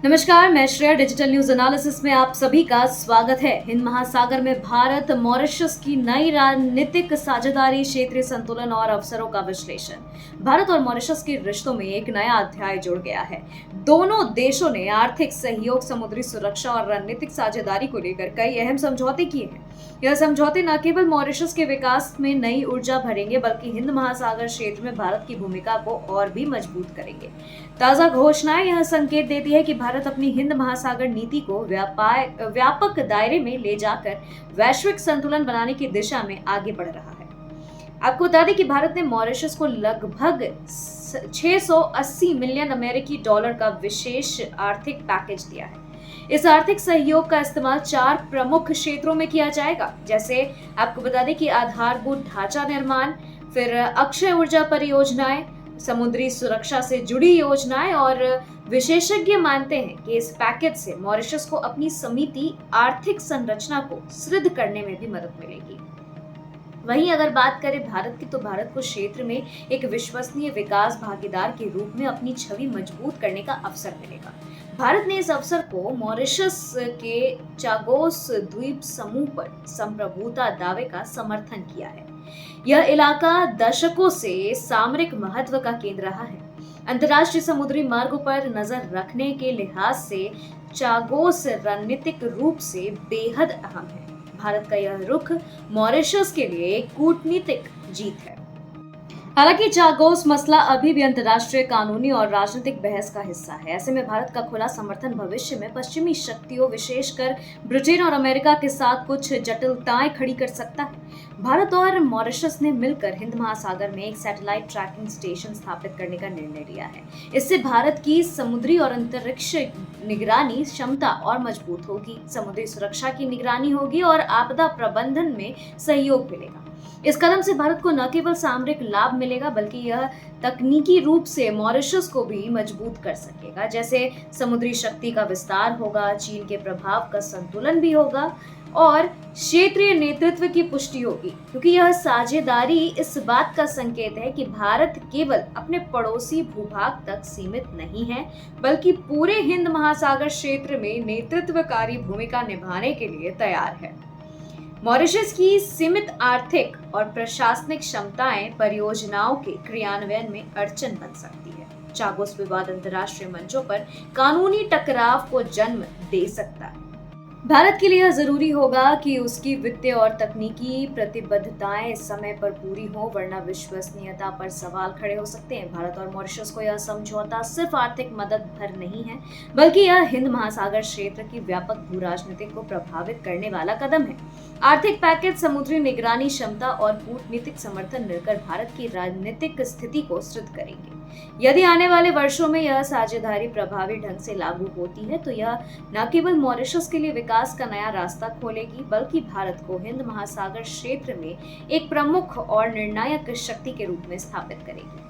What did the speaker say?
नमस्कार, मैं Shreya digital news analysis में आप सभी का स्वागत है। हिंद महासागर में भारत मॉरिशस की नई रणनीतिक साझेदारी, क्षेत्रीय संतुलन और अवसरों का विश्लेषण। भारत और मॉरिशस के रिश्तों में एक नया अध्याय जुड़ गया है। दोनों देशों ने आर्थिक सहयोग, समुद्री सुरक्षा और रणनीतिक साझेदारी को लेकर कई अहम समझौते किए हैं। यह समझौते न केवल मॉरिशस के विकास में नई ऊर्जा भरेंगे, बल्कि हिंद महासागर क्षेत्र में भारत की भूमिका को और भी मजबूत करेंगे। ताजा घोषणाएं यह संकेत देती है कि भारत अपनी हिंद महासागर नीति को व्यापक दायरे में ले जाकर वैश्विक संतुलन बनाने की दिशा में आगे बढ़ रहा है। आपको बता दें कि भारत ने मॉरिशस को लगभग 680 मिलियन अमेरिकी डॉलर का विशेष आर्थिक पैकेज दिया है। इस आर्थिक सहयोग का इस्तेमाल 4 प्रमुख क्षेत्रों में किया जाएगा। जैसे आपको बता दें कि आधारभूत ढांचा निर्माण, फिर अक्षय ऊर्जा परियोजनाएं, समुद्री सुरक्षा से जुड़ी योजनाएं, और विशेषज्ञ मानते हैं कि इस पैकेज से मॉरिशस को अपनी समिति आर्थिक संरचना को सुदृढ़ करने में भी मदद मिलेगी। वहीं अगर बात करें भारत की, तो भारत को क्षेत्र में एक विश्वसनीय विकास भागीदार के रूप में अपनी छवि मजबूत करने का अवसर मिलेगा। भारत ने इस अवसर को मॉरिशस के चागोस द्वीप समूह पर संप्रभुता दावे का समर्थन किया है। यह इलाका दशकों से सामरिक महत्व का केंद्र रहा है। अंतर्राष्ट्रीय समुद्री मार्गों पर नजर रखने के लिहाज से चागोस रणनीतिक रूप से बेहद अहम है। भारत का यह रुख मॉरिशस के लिए एक कूटनीतिक जीत है। हालांकि चागोस मसला अभी भी अंतर्राष्ट्रीय कानूनी और राजनीतिक बहस का हिस्सा है। ऐसे में भारत का खुला समर्थन भविष्य में पश्चिमी शक्तियों, विशेषकर ब्रिटेन और अमेरिका के साथ कुछ जटिलताएं खड़ी कर सकता है। भारत और मॉरिशस ने मिलकर हिंद महासागर में एक सैटेलाइट ट्रैकिंग स्टेशन स्थापित करने का निर्णय लिया है। इससे भारत की समुद्री और अंतरिक्ष निगरानी क्षमता और मजबूत होगी, समुद्री सुरक्षा की निगरानी होगी और आपदा प्रबंधन में सहयोग मिलेगा। इस कदम से भारत को न केवल सामरिक लाभ मिलेगा, बल्कि यह तकनीकी रूप से मॉरिशस को भी मजबूत कर सकेगा। जैसे समुद्री शक्ति का विस्तार होगा, चीन के प्रभाव का संतुलन भी होगा और क्षेत्रीय नेतृत्व की पुष्टि होगी, क्योंकि यह साझेदारी इस बात का संकेत है कि भारत केवल अपने पड़ोसी भूभाग तक सीमित नहीं है, बल्कि पूरे हिंद महासागर क्षेत्र में नेतृत्वकारी भूमिका निभाने के लिए तैयार है। मॉरिशस की सीमित आर्थिक और प्रशासनिक क्षमताएं परियोजनाओं के क्रियान्वयन में अड़चन बन सकती है। चागोस विवाद अंतर्राष्ट्रीय मंचों पर कानूनी टकराव को जन्म दे सकता है। भारत के लिए जरूरी होगा कि उसकी वित्तीय और तकनीकी प्रतिबद्धताएं समय पर पूरी हो, वरना विश्वसनीयता पर सवाल खड़े हो सकते हैं। भारत और मॉरिशस को यह समझौता सिर्फ आर्थिक मदद भर नहीं है, बल्कि यह हिंद महासागर क्षेत्र की व्यापक भू राजनीति को प्रभावित करने वाला कदम है। आर्थिक पैकेज, समुद्री निगरानी क्षमता और कूटनीतिक समर्थन मिलकर भारत की राजनीतिक स्थिति को सुदृढ़ करेंगे। यदि आने वाले वर्षों में यह साझेदारी प्रभावी ढंग से लागू होती है, तो यह न केवल मॉरिशस के लिए विकास का नया रास्ता खोलेगी, बल्कि भारत को हिंद महासागर क्षेत्र में एक प्रमुख और निर्णायक शक्ति के रूप में स्थापित करेगी।